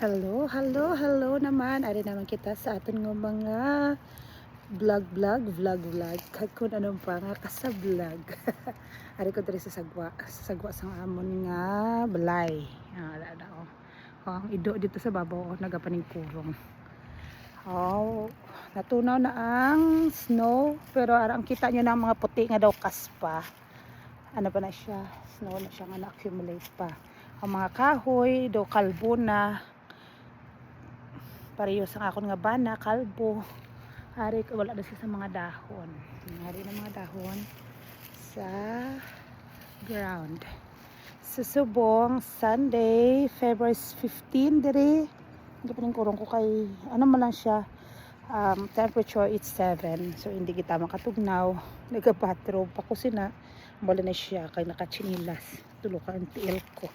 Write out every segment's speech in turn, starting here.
Hello naman. Ari naman kita sa aton nga mga vlog. Kag kung anong pa nga kasa vlog. Ari ko diri sa sagwa sang amon nga balay. Ala oh. Ang ido dito sa babaw nagapaning purong. Oh, natunaw na ang snow pero arang kita nyo na ang mga puti nga daw kaspa. Ano pa na siya? Snow na siya nga na-accumulate pa. Ang mga kahoy daw kalbo na. Pareho sa akon nga bana, kalbo. Hari wala na siya sa mga dahon. Hari na mga dahon sa ground. Susubong Sunday, February 15 diri. Hindi pa rin kurong ko kay ano man lang siya. Temperature it's 7. So hindi kita makatugnaw. Nagabathrobe pa ko sina. Wala na siya kay nakachinilas. Tulo ka ang tiil ko.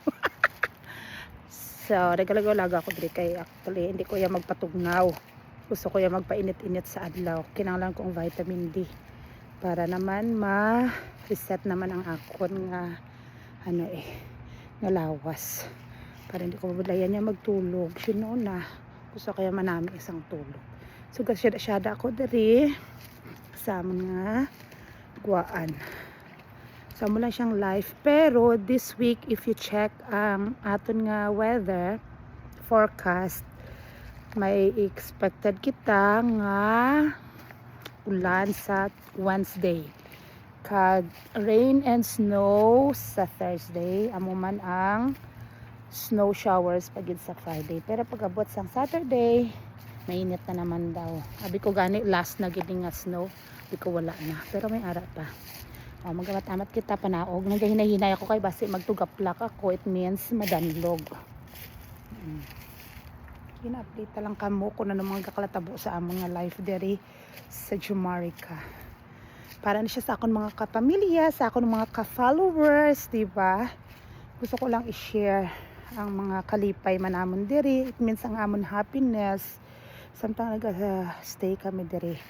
So, nagalagaw-laga ako diri kay actually hindi ko yung magpatugnaw. Gusto ko yung magpainit-init sa adlaw. Kinahanglan kong vitamin D para naman ma-reset naman ang akon nga nga lawas. Para hindi ko mabudlayan niya magtulog. Sino na gusto kaya manami isang tulog. So, gasyada ako diri sa mga guwaan. So, mo lang siyang live. Pero, this week, if you check ang aton nga weather forecast, may expected kita nga ulan sa Wednesday. Kag rain and snow sa Thursday. Amo man ang snow showers pagid sa Friday. Pero pag abot sang Saturday, mainit na naman daw. Abi ko gani last na gid nga snow. Abi ko wala na. Pero may ara pa. Magamat-amat kita panaog. Nagahinahinay ako kay basi magtugaplak ako. It means madanlog. Ina-update lang kamo kung ano mga kakalatabo sa among nga life diri sa Jumarica. Para na siya sa akong mga kapamilya, sa akong mga ka-followers, diba? Gusto ko lang i-share ang mga kalipay manamon diri. It means ang amon happiness. Samtang nag-stay kami diri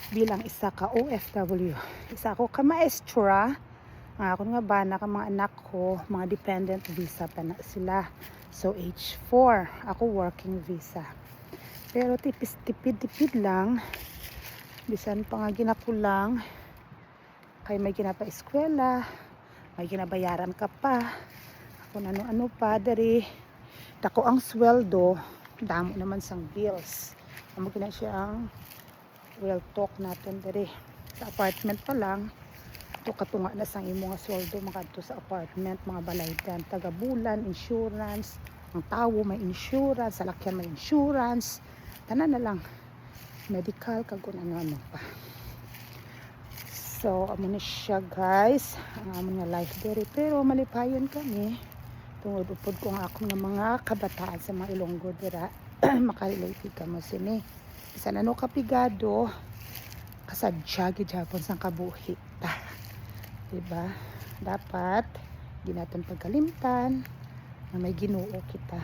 bilang isa ka OFW. Isa ako ka maestra. Ang akong nga bana ka mga anak ko, mga dependent visa pa na sila. So H4, ako working visa. Pero tipid lang. Bisan pa nga ginakulang. Kay may ginapa-eskwela, may ginabayaran ka pa. Kung ano-ano pa diri. Dako ang sweldo, damo naman sang bills. Amo gina siya ang real talk natin diri. Sa apartment pa lang, ito katunga na sang imo nga sweldo makadto sa apartment, mga balaydan, taga-bulan, insurance, ang tawo may insurance, salakyan may insurance, tanan na lang, medical, kag kung ano-ano pa. So, amo na siya guys, ang amon nga life diri. Pero malipayon kami, tungod upod ko nga akong nga mga kabataan sa mga Ilonggo dira, makarelate ka mo sini. Isa na no kapigado, kasadya gid-japon sang kabuhi ta. Diba? Dapat di natin pagkalimtan na may Ginoo kita.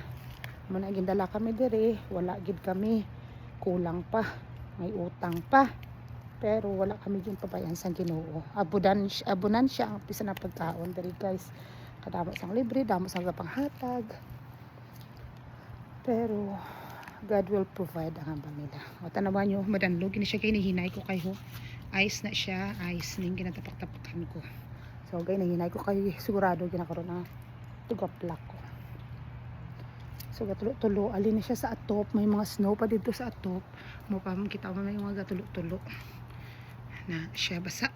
Muna gindala kami diri, wala gid kami, kulang pa, may utang pa. Pero wala kami yung pabayan sa Ginoo. Abunan siya ang pisa na pagkaon diri guys. Kadamo sang libre, damo sang panghatag. Pero God will provide ang hamba nila. O tanawan nyo, madanlog. Hindi siya hinahinay ko kayo. Ice na siya. Ice ning ginatapak-tapakan ko. So, gay nahinay ko kayo. Sigurado ginakaroon na tugaplak ko. So, gatulo-tulo. Alin na siya sa atop. May mga snow pa dito sa atop. Mo pa kita mo may mga gatulo-tulo. Na siya basa.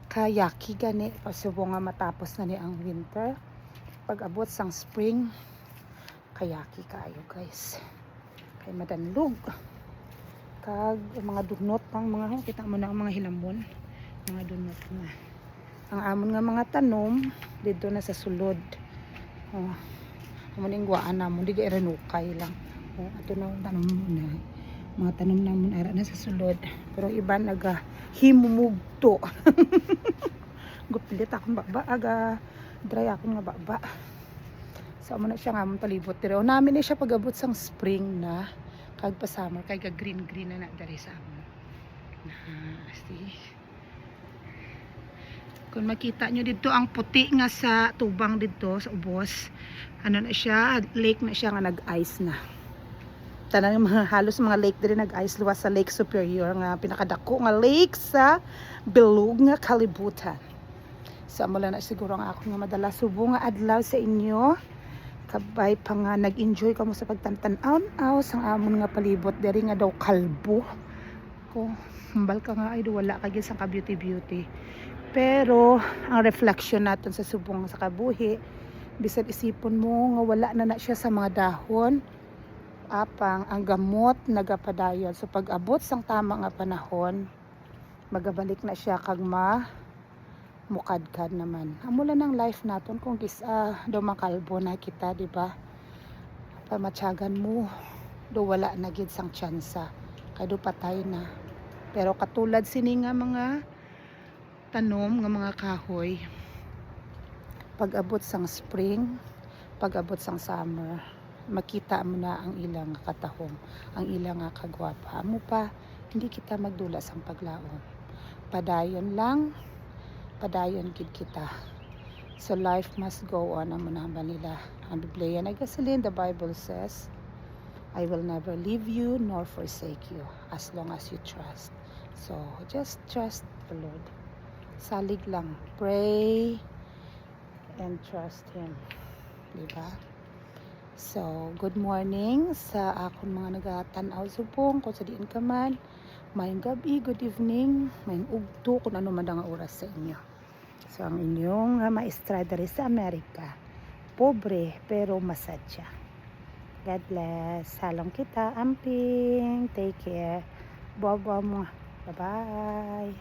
Kayaki gani. Pasubo nga matapos na ni ang winter. Pag abot sang spring, kayaki kayo guys. Kay madanlog. Kag mga dunot pang mga kita mo na ang mga hilamon. Mga dunot na. Ang amon nga mga tanom dito na sa sulod. Oh. Amuning guwaan namon di renukay lang. Oh, ato na tanom na. Mga tanom namon ara na sa sulod. Pero iba naga himumugto. Gupilit akong baba aga dry akong nga baba. So, amo na siya nga mong palibot diri. O namin na siya pag-abot sang spring na. Kag pa summer. Kag green na na dari sa amon. See? Kung makita nyo dito ang puti nga sa tubang dito sa ubos, ano na siya, lake na siya nga nag-ice na. Tanang mga halos mga lake din nag-ice luwas sa Lake Superior nga pinakadako nga lake sa bilog nga kalibutan. So mula na siguro ang ako nga madala subo nga adlaw sa inyo. Kabay pa nga nag-enjoy kamo sa pagtantan-aw sang amon nga palibot diri nga daw kalbo. Ko hambal ka nga ay wala ka gyud sang ka beauty. Pero ang reflection natin sa subong sa kabuhi, bisan isipon mo nga wala na siya sa mga dahon, apang ang gamot nagapadayon. So pag abot sang tama nga panahon, magabalik na siya kag mukadkad naman. Amula ng life naton kung daw makalbo na kita, di ba? Pamatyagan mo, do wala na gid sang tsansa. Kay do patay na. Pero katulad sini nga mga tanom nga mga kahoy, pag abot sang spring, pag abot sang summer, makita mo na ang ilang katahom, ang ilang kagwapa mo pa, hindi kita magdula sang paglaom. Padayon lang, padayon gid kita. So life must go on. Amo na ba nila ang Biblia nagasalin, the Bible says, I will never leave you nor forsake you as long as you trust. So just trust the Lord. Salig lang, pray and trust Him, diba? So good morning sa akong mga nagatanaw subong kung sa diin ka man, mayong gabi, good evening, mayong ugto kung ano man ang oras sa inyo. So ang inyong maestra diri sa Amerika, pobre pero masadya. God bless. Salam kita, amping, take care, bye bye.